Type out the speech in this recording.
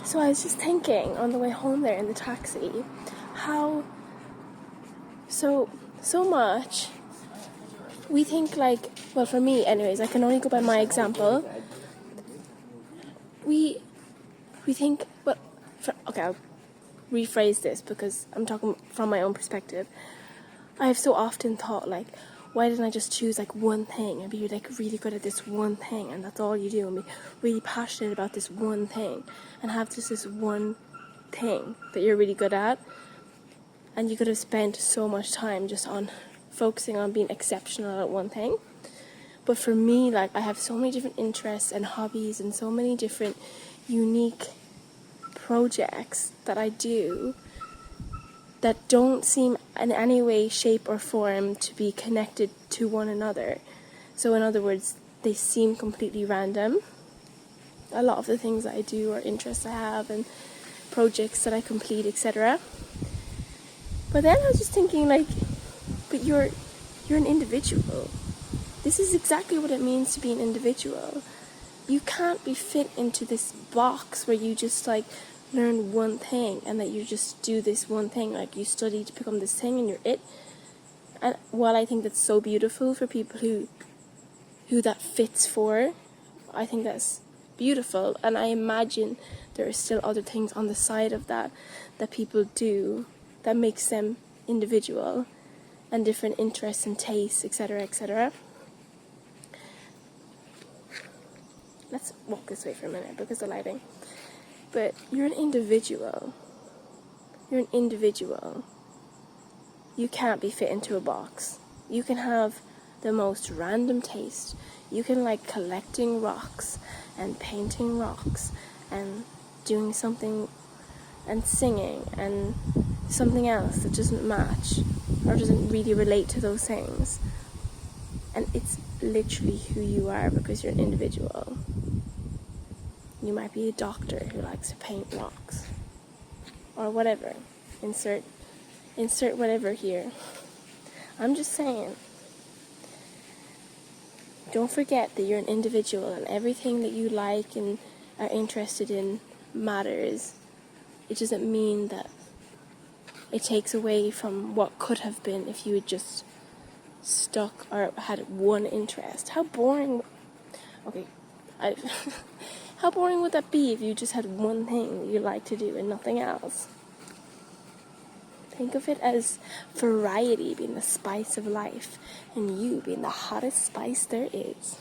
So I was just thinking on the way home there in the taxi, how so much we think like, well, for me anyways, I can only go by my example. We think, well, okay, I'll rephrase this because I'm talking from my own perspective. I have so often thought like, why didn't I just choose like one thing and be like really good at this one thing, and that's all you do, and be really passionate about this one thing and have just this one thing that you're really good at, and you could have spent so much time just on focusing on being exceptional at one thing. But for me, like, I have so many different interests and hobbies and so many different unique projects that I do that don't seem in any way, shape or form to be connected to one another. So in other words, they seem completely random. A lot of the things that I do or interests I have and projects that I complete, etc. But then I was just thinking like, but you're an individual. This is exactly what it means to be an individual. You can't be fit into this box where you just like learn one thing and that you just do this one thing, like you study to become this thing and you're it. And while I think that's so beautiful for people who that fits for, I think that's beautiful, and I imagine there are still other things on the side of that people do that makes them individual, and different interests and tastes, etc., etc. Let's walk this way for a minute because of lighting. But you're an individual. You're an individual. You can't be fit into a box. You can have the most random taste. You can like collecting rocks and painting rocks and doing something and singing and something else that doesn't match or doesn't really relate to those things. And it's literally who you are because you're an individual. You might be a doctor who likes to paint rocks or whatever. Insert whatever here. I'm just saying, don't forget that you're an individual and everything that you like and are interested in matters. It doesn't mean that it takes away from what could have been if you had just stuck or had one interest. How boring. Okay, how boring would that be if you just had one thing that you like to do and nothing else? Think of it as variety being the spice of life and you being the hottest spice there is.